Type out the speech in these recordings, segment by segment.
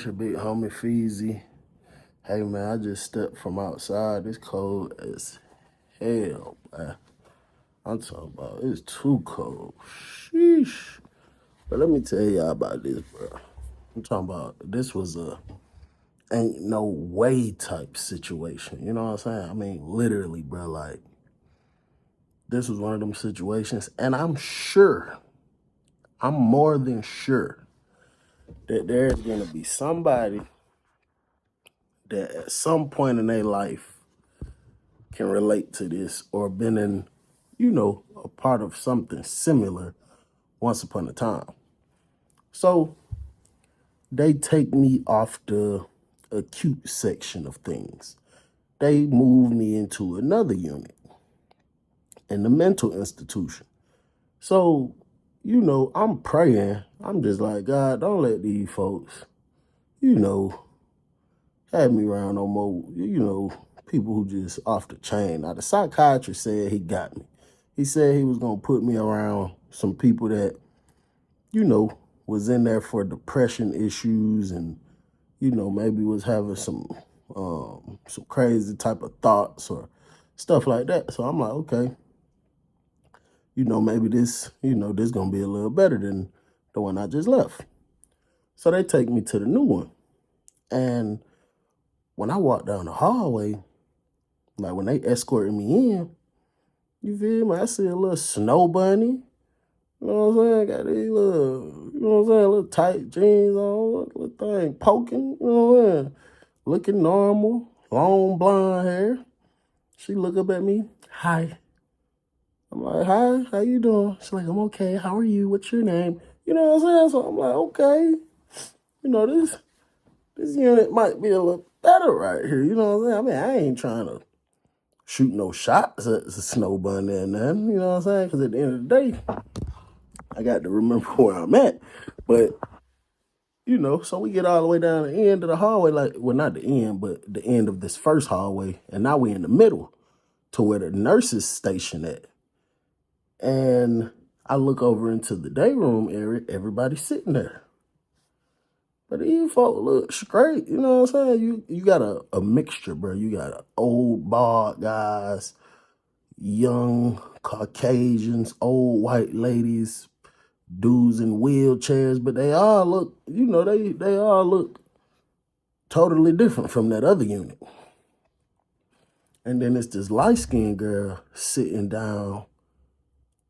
your big homie Feezy. Hey man, I just stepped from outside. It's cold as hell, man. I'm talking about it's too cold. Sheesh. But let me tell y'all about this, bro. I'm talking about this was a ain't no way type situation. You know what I'm saying? I mean, literally, bro. Like, this was one of them situations, and I'm more than sure that there's gonna be somebody that at some point in their life can relate to this or been in, a part of something similar once upon a time. So they take me off the acute section of things. They move me into another unit in the mental institution. So, I'm praying. I'm just like, God, don't let these folks, have me around no more, people who just off the chain. Now, the psychiatrist said he got me. He said he was going to put me around some people that, was in there for depression issues and, maybe was having some crazy type of thoughts or stuff like that. So I'm like, okay, maybe this going to be a little better than the one I just left. So they take me to the new one. And when I walk down the hallway, like when they escorted me in, you feel me? I see a little snow bunny. You know what I'm saying? Got these little, little tight jeans on, little thing poking, what I'm saying? Looking normal, long blonde hair. She look up at me, hi. I'm like, hi, how you doing? She's like, I'm okay, how are you? What's your name? You know what I'm saying? So I'm like, okay, this unit might be a little better right here. You know what I'm saying? I mean, I ain't trying to shoot no shots at the snow bunny and nothing, you know what I'm saying? Because at the end of the day, I got to remember where I'm at. But, so we get all the way down the end of the hallway, like, well, not the end, but the end of this first hallway. And now we in the middle to where the nurses station at. And I look over into the day room area, everybody's sitting there. But these folk look straight, you know what I'm saying? You got a mixture, bro. You got old bald guys, young Caucasians, old white ladies, dudes in wheelchairs, but they all look, they all look totally different from that other unit. And then it's this light-skinned girl sitting down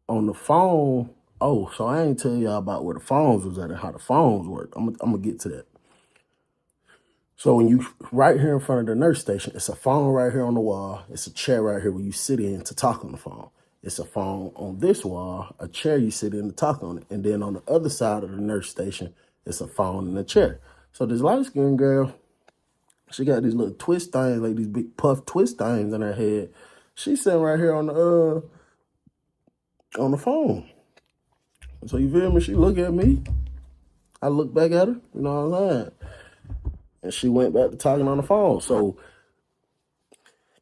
on the phone. Oh, so I ain't tell y'all about where the phones was at and how the phones work. I'm gonna get to that. So when you right here in front of the nurse station, it's a phone right here on the wall. It's a chair right here where you sit in to talk on the phone. It's a phone on this wall, a chair you sit in to talk on it. And then on the other side of the nurse station, it's a phone and a chair. So this light-skinned girl, she got these little twist things, like these big puff twist things in her head. She's sitting right here on the phone. So you feel me? She look at me. I look back at her, you know what I'm saying? And she went back to talking on the phone. So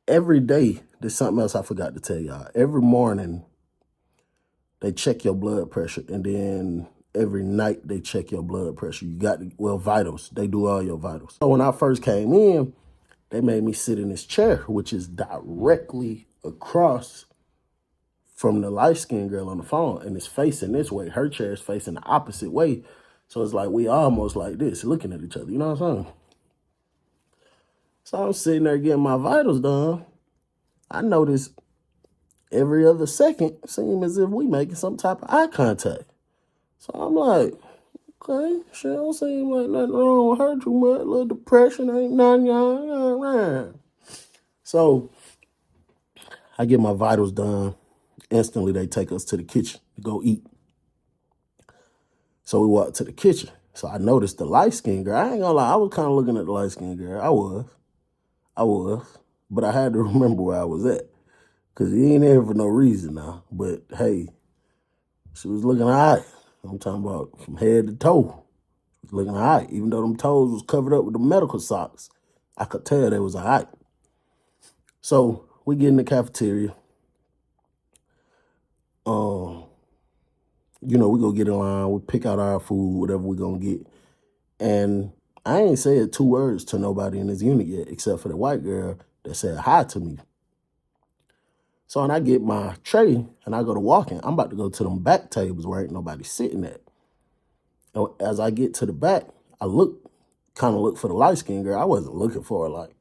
every day, there's something else I forgot to tell y'all. Every morning, they check your blood pressure, and then every night they check your blood pressure. You got, vitals. They do all your vitals. So when I first came in, they made me sit in this chair, which is directly across from the light-skinned girl on the phone, and it's facing this way. Her chair is facing the opposite way. So it's like we almost like this, looking at each other. You know what I'm saying? So I'm sitting there getting my vitals done. I noticed every other second seemed as if we making some type of eye contact. So I'm like, okay, she don't seem like nothing wrong with her too much. A little depression, ain't nothing, y'all. So I get my vitals done. Instantly, they take us to the kitchen to go eat. So we walk to the kitchen. So I noticed the light-skinned girl. I ain't gonna lie, I was kind of looking at the light-skinned girl. I was. But I had to remember where I was at. Because he ain't there for no reason now. But hey, she was looking all right. I'm talking about from head to toe. She was looking all right. Even though them toes was covered up with the medical socks, I could tell they was all right. So we get in the cafeteria. We go get in line. We pick out our food, whatever we gonna get. And I ain't said 2 words to nobody in this unit yet, except for the white girl that said hi to me. So when I get my tray and I go to walking, I'm about to go to them back tables where ain't nobody sitting at. And as I get to the back, I kind of look for the light skinned girl. I wasn't looking for her, like,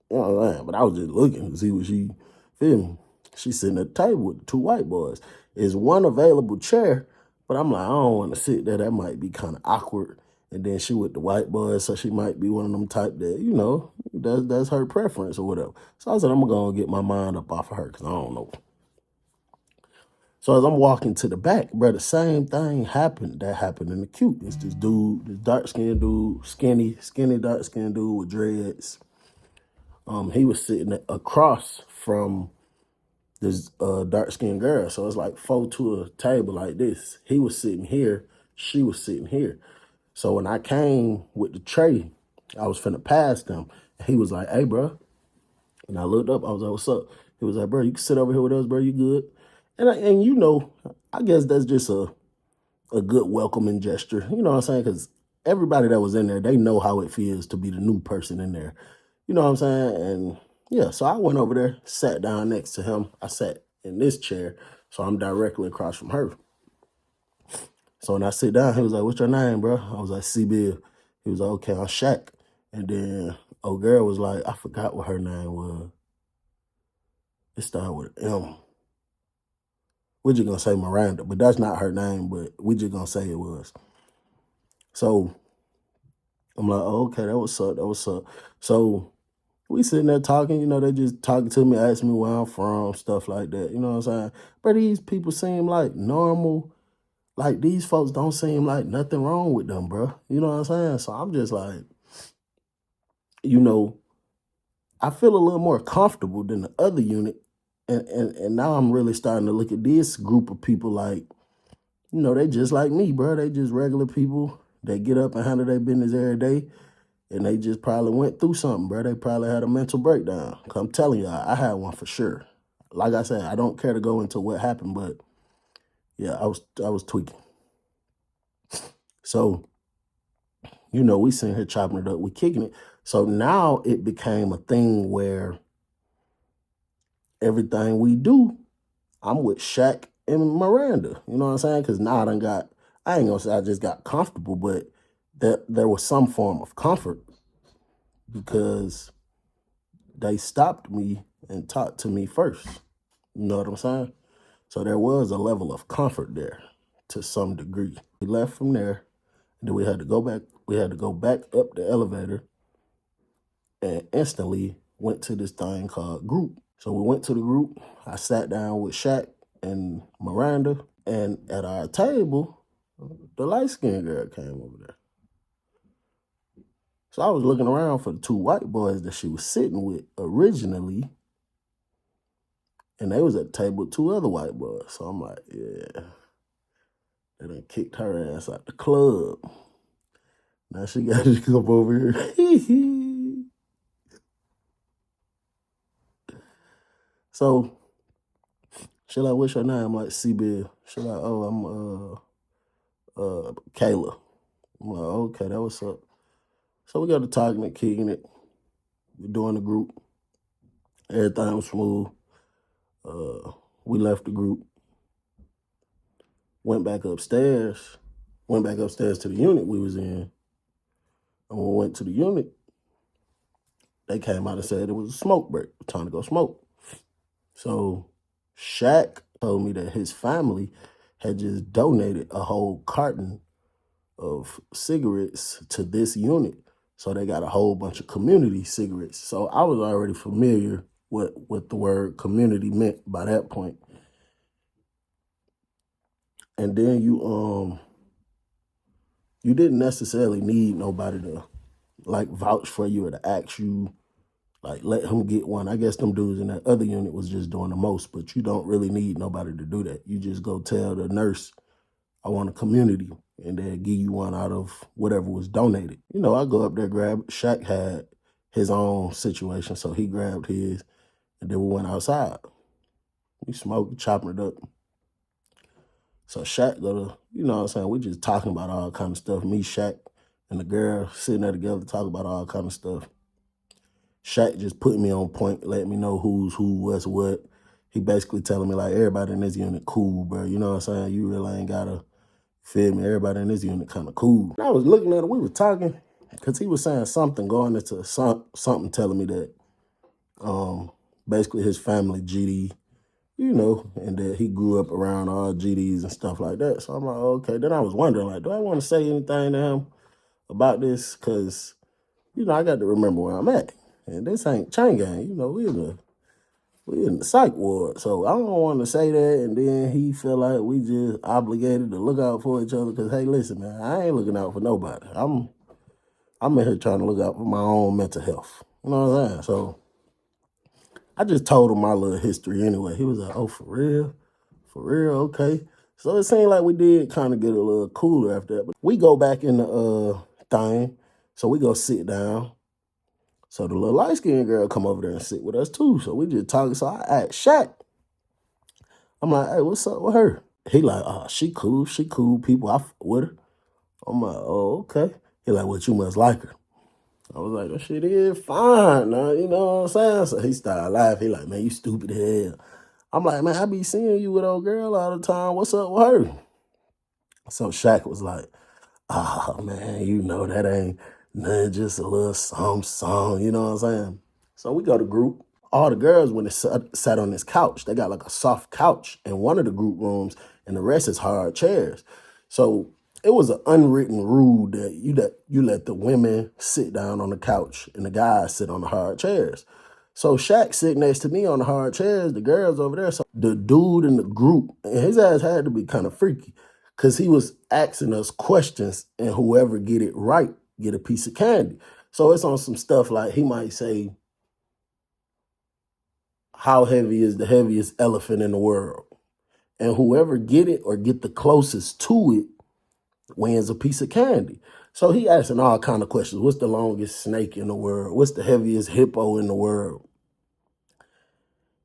you know what I'm saying? But I was just looking to see what she, feel me? She's sitting at the table with the 2 white boys. There's one available chair, but I'm like, I don't want to sit there. That might be kind of awkward. And then she with the white boys, so she might be one of them type that, that's her preference or whatever. So I said, I'm going to get my mind up off of her because I don't know. So as I'm walking to the back, bro, the same thing happened that happened in the cute. It's this dude, this dark-skinned dude, skinny, dark-skinned dude with dreads. He was sitting across from this dark-skinned girl. So it's like 4 to a table like this. He was sitting here, she was sitting here. So when I came with the tray, I was finna pass them. He was like, hey, bro. And I looked up, I was like, what's up? He was like, bro, you can sit over here with us, bro, you good? And I guess that's just a good welcoming gesture. You know what I'm saying? Because everybody that was in there, they know how it feels to be the new person in there. You know what I'm saying? And yeah, so I went over there, sat down next to him. I sat in this chair, so I'm directly across from her. So when I sit down, he was like, what's your name, bro? I was like, C-Bill. He was like, okay, I'm Shaq. And then old girl was like, I forgot what her name was. It started with M. We're just going to say Miranda, but that's not her name, but we just going to say it was. So I'm like, oh, okay, that was up. So we sitting there talking, they just talking to me, asking me where I'm from, stuff like that. You know what I'm saying? But these people seem like normal. Like, these folks don't seem like nothing wrong with them, bro. You know what I'm saying? So I'm just like, I feel a little more comfortable than the other unit. And now I'm really starting to look at this group of people like, they just like me, bro. They just regular people. They get up and handle their business every day. And they just probably went through something, bro. They probably had a mental breakdown. Cause I'm telling you, I had one for sure. Like I said, I don't care to go into what happened, but yeah, I was tweaking. So, we sitting here chopping it up, we kicking it. So now it became a thing where everything we do, I'm with Shaq and Miranda. You know what I'm saying? Because now I ain't gonna say I just got comfortable, but there was some form of comfort because they stopped me and talked to me first. You know what I'm saying? So there was a level of comfort there to some degree. We left from there, and then we had to go back. We had to go back up the elevator and instantly went to this thing called group. So we went to the group. I sat down with Shaq and Miranda, and at our table, the light-skinned girl came over there. So I was looking around for the 2 white boys that she was sitting with originally, and they was at the table with 2 other white boys. So I'm like, yeah, they done kicked her ass out the club. Now she got to come over here. So she like, what's your name? I'm like, C-Bill. She like, oh, I'm Kayla. I'm like, okay, that was up. So we got to talking and kicking it. We're doing the group. Everything was smooth. We left the group. Went back upstairs to the unit we was in. And when we went to the unit, they came out and said it was a smoke break. Time to go smoke. So Shaq told me that his family had just donated a whole carton of cigarettes to this unit. So they got a whole bunch of community cigarettes. So I was already familiar with what the word community meant by that point. And then you didn't necessarily need nobody to like vouch for you or to ask you, like, let him get one. I guess them dudes in that other unit was just doing the most, but you don't really need nobody to do that. You just go tell the nurse, I want a community, and they'll give you one out of whatever was donated. I go up there, grab it. Shaq had his own situation, so he grabbed his, and then we went outside. We smoked, chopping it up. So Shaq go to, we just talking about all kind of stuff. Me, Shaq, and the girl sitting there together talk about all kind of stuff. Shaq just put me on point, let me know who's who, what's what. He basically telling me like everybody in this unit cool, bro. You know what I'm saying? You really ain't gotta feel me. Everybody in this unit kind of cool. And I was looking at him, we were talking, because he was saying something going into something telling me that basically his family GD, you know, and that he grew up around all GDs and stuff like that. So I'm like, okay. Then I was wondering, like, do I want to say anything to him about this? Because, you know, I got to remember where I'm at. And this ain't chain gang. You know, we in the psych ward. So I don't want to say that. And then he feel like we just obligated to look out for each other. Because, hey, listen, man, I ain't looking out for nobody. I'm in here trying to look out for my own mental health. You know what I'm saying? So I just told him my little history anyway. He was like, oh, for real? For real? Okay. So it seemed like we did kind of get a little cooler after that. But we go back in the thing. So we go sit down. So the little light-skinned girl come over there and sit with us too. So we just talking. So I asked Shaq. I'm like, hey, what's up with her? He like, oh, she cool. She cool. People, I fuck with her. I'm like, oh, okay. He like, well, you must like her. I was like, that shit is fine now, you know what I'm saying? So he started laughing. He like, man, you stupid as hell. I'm like, man, I be seeing you with old girl all the time. What's up with her? So Shaq was like, oh, man, you know that ain't nothing, just a little song, you know what I'm saying? So we go to group. All the girls, when they sat on this couch, they got like a soft couch in one of the group rooms, and the rest is hard chairs. So it was an unwritten rule that you let the women sit down on the couch and the guys sit on the hard chairs. So Shaq sitting next to me on the hard chairs, the girls over there. So the dude in the group, and his ass had to be kind of freaky, because he was asking us questions, and whoever get it right get a piece of candy. So it's on some stuff like he might say, how heavy is the heaviest elephant in the world? And whoever get it or get the closest to it wins a piece of candy. So he asking all kind of questions. What's the longest snake in the world? What's the heaviest hippo in the world?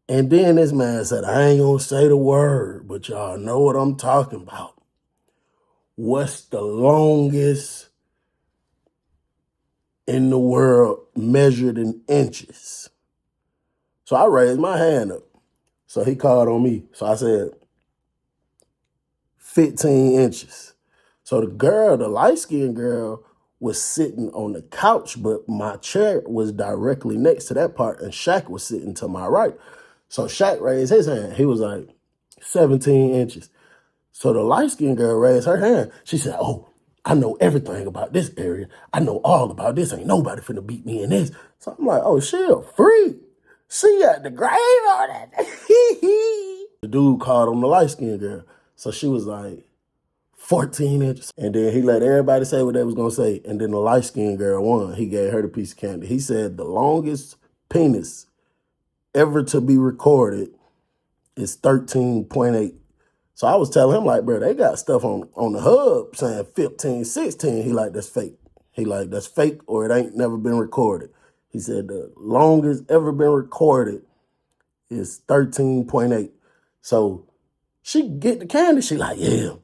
And then this man said, I ain't gonna say the word, but y'all know what I'm talking about. What's the longest in the world measured in inches? So I raised my hand up. So he called on me. So I said, 15 inches. So the girl, the light-skinned girl, was sitting on the couch, but my chair was directly next to that part, and Shaq was sitting to my right. So Shaq raised his hand. He was like, 17 inches. So the light-skinned girl raised her hand. She said, oh, I know everything about this area. I know all about this. Ain't nobody finna beat me in this. So I'm like, oh, she a freak. She got the grave on it. The dude called on the light-skinned girl. So she was like, 14 inches. And then he let everybody say what they was going to say. And then the light-skinned girl won. He gave her the piece of candy. He said the longest penis ever to be recorded is 13.8. So I was telling him, like, bro, they got stuff on the hub saying 15, 16. He like, that's fake. He like, that's fake, or it ain't never been recorded. He said the longest ever been recorded is 13.8. So she get the candy. She like, yeah,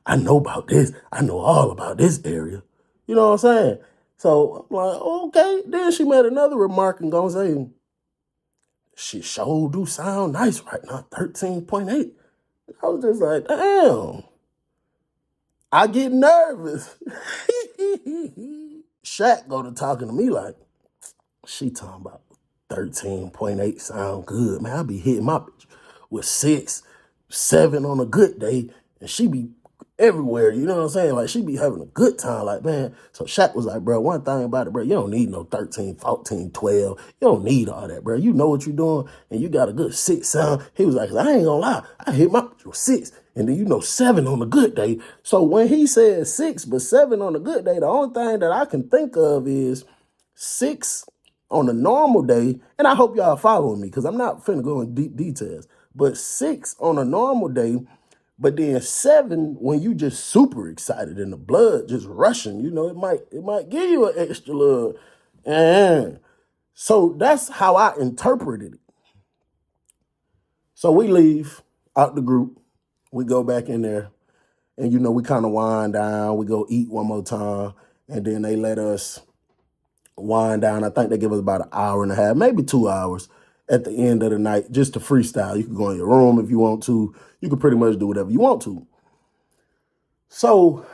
I know about this. I know all about this area. You know what I'm saying? So I'm like, okay. Then she made another remark and gonna say, she sure do sound nice right now, 13.8. I was just like, damn. I get nervous. Shaq go to talking to me like, she talking about 13.8 sound good. Man, I be hitting my bitch with 6, 7 on a good day, and she be everywhere, you know what I'm saying? Like, she be having a good time, like, man. So Shaq was like, bro, one thing about it, bro, you don't need no 13, 14, 12. You don't need all that, bro. You know what you're doing, and you got a good 6 sound. He was like, I ain't gonna lie, I hit my bitch with 6, and then, you know, 7 on a good day. So when he said 6, but 7 on a good day, the only thing that I can think of is 6 on a normal day, and I hope y'all following me, because I'm not finna go in deep details, but 6 on a normal day, but then 7 when you just super excited and the blood just rushing, you know, it might give you an extra little. And so that's how I interpreted it. So we leave out the group, we go back in there, and you know, we kind of wind down, we go eat one more time, And then they let us wind down. I think they give us about an hour and a half, maybe 2 hours at the end of the night, just to freestyle. You can go in your room if you want to. You can pretty much do whatever you want to. So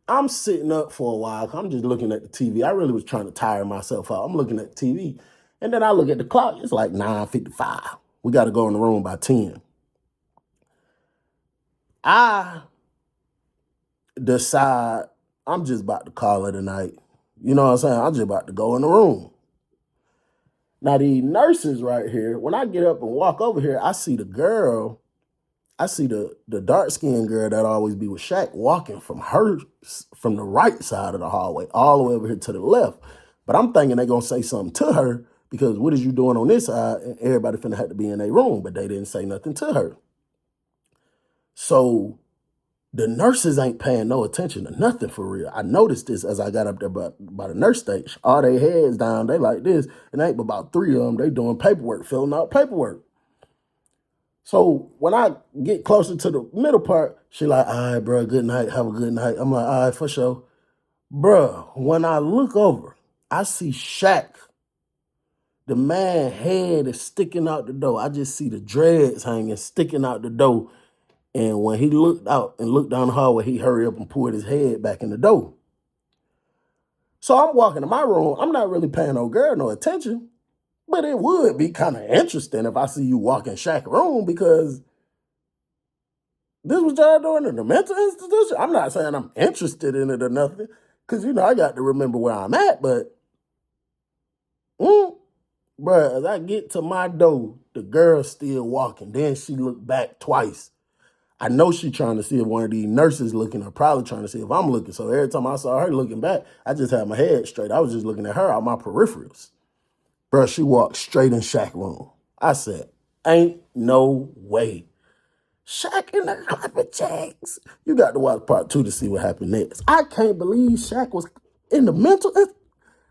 I'm sitting up for a while. I'm just looking at the TV. I really was trying to tire myself out. I'm looking at the TV. And then I look at the clock. It's like 9:55. We got to go in the room by 10. I decide I'm just about to call it a night. You know what I'm saying? I'm just about to go in the room. Now, the nurses right here, when I get up and walk over here, I see the girl, I see the dark-skinned girl that always be with Shaq walking from the right side of the hallway all the way over here to the left. But I'm thinking they're going to say something to her because what is you doing on this side? And everybody finna have to be in their room, but they didn't say nothing to her. So the nurses ain't paying no attention to nothing for real. I noticed this as I got up there by the nurse station. All their heads down, they like this. And ain't but about 3 of them, they doing paperwork, filling out paperwork. So when I get closer to the middle part, she like, all right, bro, good night, have a good night. I'm like, all right, for sure. Bro, when I look over, I see Shaq. The man head is sticking out the door. I just see the dreads hanging, sticking out the door. And when he looked out and looked down the hallway, he hurried up and pulled his head back in the door. So I'm walking to my room. I'm not really paying no girl no attention. But it would be kind of interesting if I see you walk in Shaq's room because this was y'all doing in the mental institution. I'm not saying I'm interested in it or nothing because, I got to remember where I'm at. But, bruh, as I get to my door, the girl's still walking. Then she looked back twice. I know she trying to see if one of these nurses looking or probably trying to see if I'm looking. So every time I saw her looking back, I just had my head straight. I was just looking at her out my peripherals. Bro, she walked straight in Shaq's room. I said, ain't no way. Shaq in the carpet jacks. You got to watch part 2 to see what happened next. I can't believe Shaq was in the mental.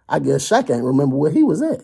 I guess Shaq ain't remember where he was at.